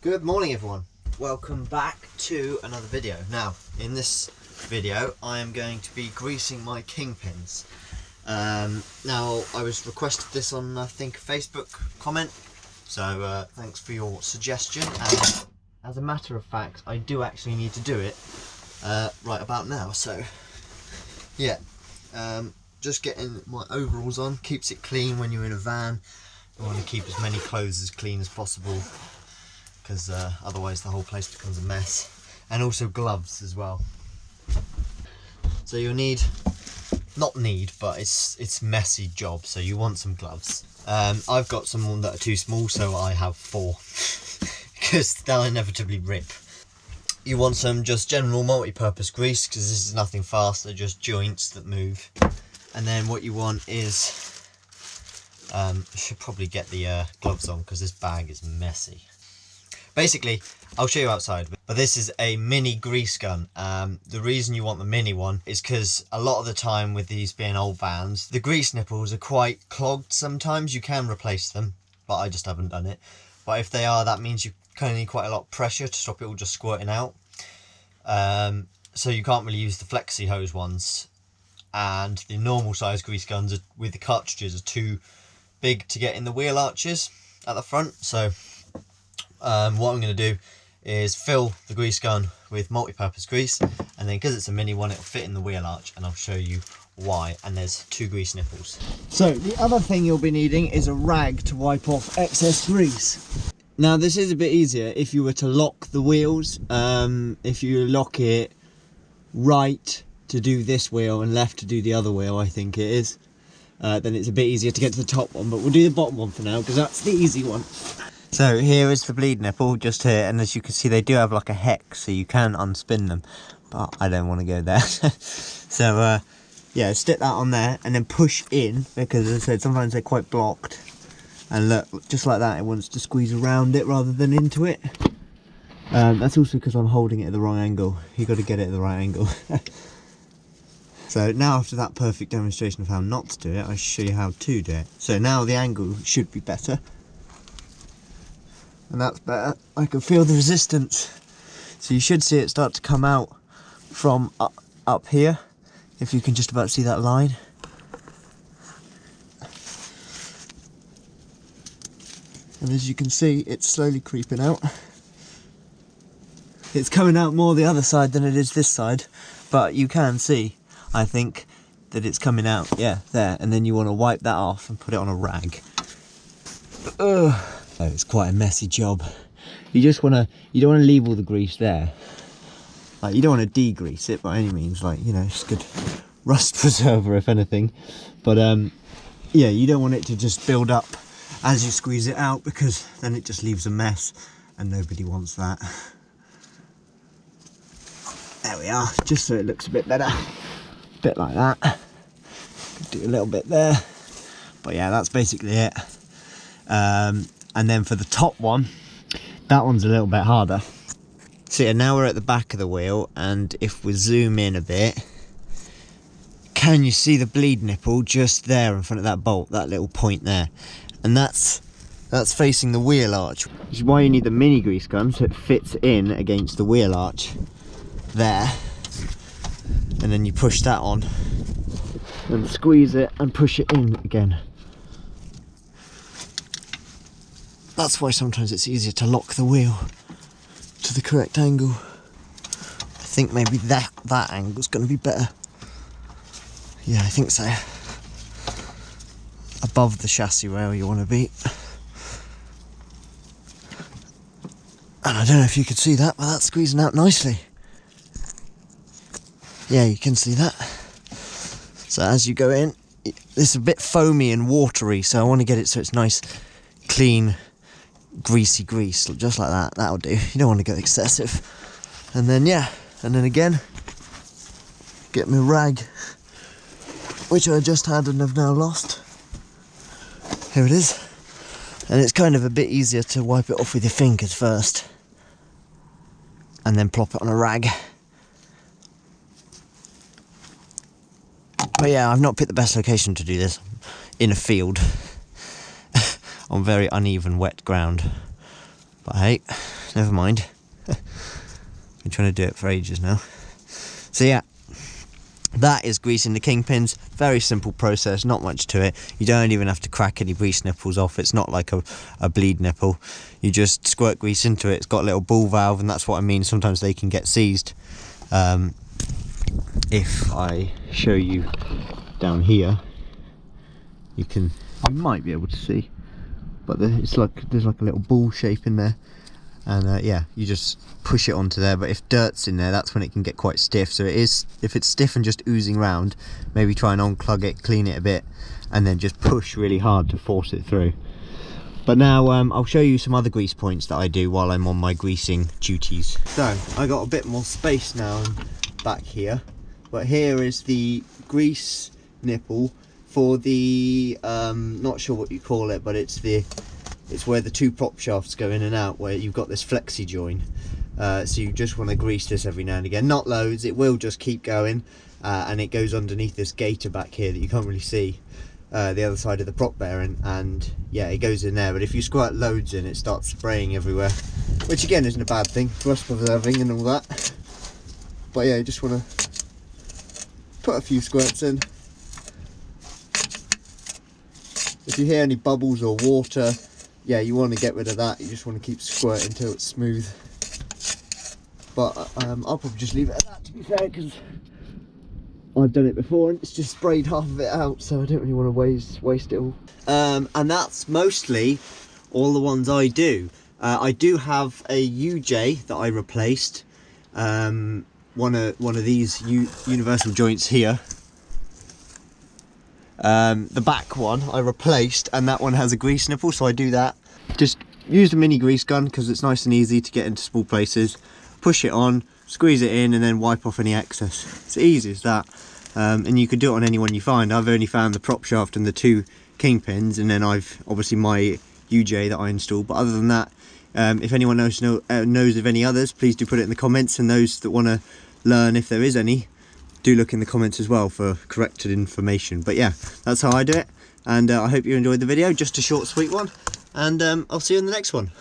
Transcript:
Good morning everyone, welcome back to another video. Now in this video I am going to be greasing my Kingpins. Now I was requested this on I think a Facebook comment, so thanks for your suggestion, and as a matter of fact I do actually need to do it right about now. So yeah, just getting my overalls on keeps it clean. When you're in a van you want to keep as many clothes as clean as possible, because otherwise the whole place becomes a mess. And also gloves as well. So you'll need, but it's messy job, so you want some gloves. I've got some that are too small, so I have 4 because they'll inevitably rip. You want some just general multi-purpose grease, because this is nothing fast, they're just joints that move. And then what you want is, you should probably get the gloves on because this bag is messy. Basically, I'll show you outside, but this is a mini grease gun. The reason you want the mini one is because a lot of the time with these being old vans, the grease nipples are quite clogged sometimes. You can replace them, but I just haven't done it. But if they are, that means you kind of need quite a lot of pressure to stop it all just squirting out. So you can't really use the flexi hose ones. And the normal size grease guns with the cartridges are too big to get in the wheel arches at the front. So what I'm going to do is fill the grease gun with multi-purpose grease, and then because it's a mini one it'll fit in the wheel arch, and I'll show you why. And there's 2 grease nipples. So the other thing you'll be needing is a rag to wipe off excess grease. Now this is a bit easier if you were to lock the wheels. If you lock it right to do this wheel and left to do the other wheel, I think it is, then it's a bit easier to get to the top one, but we'll do the bottom one for now because that's the easy one. So here is the bleed nipple, just here, and as you can see they do have like a hex, so you can unspin them, but I don't want to go there. So yeah, stick that on there and then push in, because as I said, sometimes they're quite blocked. And look, just like that, it wants to squeeze around it rather than into it. That's also because I'm holding it at the wrong angle. You've got to get it at the right angle. So now, after that perfect demonstration of how not to do it, I show you how to do it. So now the angle should be better. And that's better. I can feel the resistance. So you should see it start to come out from up here, if you can just about see that line. And as you can see, it's slowly creeping out. It's coming out more the other side than it is this side, but you can see, I think, that it's coming out, yeah, there. And then you want to wipe that off and put it on a rag. Ugh. So it's quite a messy job. You don't want to leave all the grease there. Like, you don't want to degrease it by any means, like, you know, it's good rust preserver if anything. But yeah, you don't want it to just build up as you squeeze it out, because then it just leaves a mess and nobody wants that. There we are, just so it looks a bit better. A bit like that. Could do a little bit there. But yeah, that's basically it. And then for the top one, that one's a little bit harder. So yeah, now we're at the back of the wheel, and if we zoom in a bit, can you see the bleed nipple just there in front of that bolt, that little point there? And that's facing the wheel arch, which is why you need the mini grease gun, so it fits in against the wheel arch there. And then you push that on and squeeze it and push it in again. That's why sometimes it's easier to lock the wheel to the correct angle. I think maybe that angle's going to be better. Yeah, I think so. Above the chassis rail you want to be. And I don't know if you could see that, but that's squeezing out nicely. Yeah, you can see that. So as you go in, it's a bit foamy and watery, so I want to get it so it's nice, clean, greasy grease, just like that. That'll do. You don't want to go excessive. And then yeah, and then again, get my rag, which I just had and have now lost. Here it is. And it's kind of a bit easier to wipe it off with your fingers first, and then plop it on a rag. But yeah, I've not picked the best location to do this, in a field on very uneven wet ground. But hey, never mind. Been trying to do it for ages now. So yeah, that is greasing the Kingpins. Very simple process, not much to it. You don't even have to crack any grease nipples off. It's not like a bleed nipple. You just squirt grease into it. It's got a little ball valve, and that's what I mean. Sometimes they can get seized. If I show you down here, you might be able to see, but there's like a little ball shape in there, and yeah, you just push it onto there. But if dirt's in there, that's when it can get quite stiff. So if it's stiff and just oozing around, maybe try and unclog it, clean it a bit, and then just push really hard to force it through. But now I'll show you some other grease points that I do while I'm on my greasing duties. So I got a bit more space now back here, but here is the grease nipple for the not sure what you call it, but it's where the two prop shafts go in and out, where you've got this flexi join. So you just want to grease this every now and again, not loads. It will just keep going, and it goes underneath this gaiter back here that you can't really see, the other side of the prop bearing, and yeah, it goes in there. But if you squirt loads in, it starts spraying everywhere, which again isn't a bad thing, rust preserving and all that. But yeah, you just want to put a few squirts in. If you hear any bubbles or water, yeah, you want to get rid of that. You just want to keep squirting until it's smooth. But I'll probably just leave it at that, to be fair, because I've done it before and it's just sprayed half of it out, so I don't really want to waste it all. And that's mostly all the ones I do. I do have a UJ that I replaced. One of these universal joints here. The back one I replaced, and that one has a grease nipple, so I do that. Just use the mini grease gun because it's nice and easy to get into small places. Push it on, squeeze it in, and then wipe off any excess. It's easy as that. And you can do it on any one you find. I've only found the prop shaft and the two Kingpins, and then I've obviously my UJ that I installed. But other than that, if anyone knows of any others, please do put it in the comments, and those that want to learn, if there is any, do look in the comments as well for corrected information. But yeah, that's how I do it, and I hope you enjoyed the video. Just a short sweet one, and I'll see you in the next one.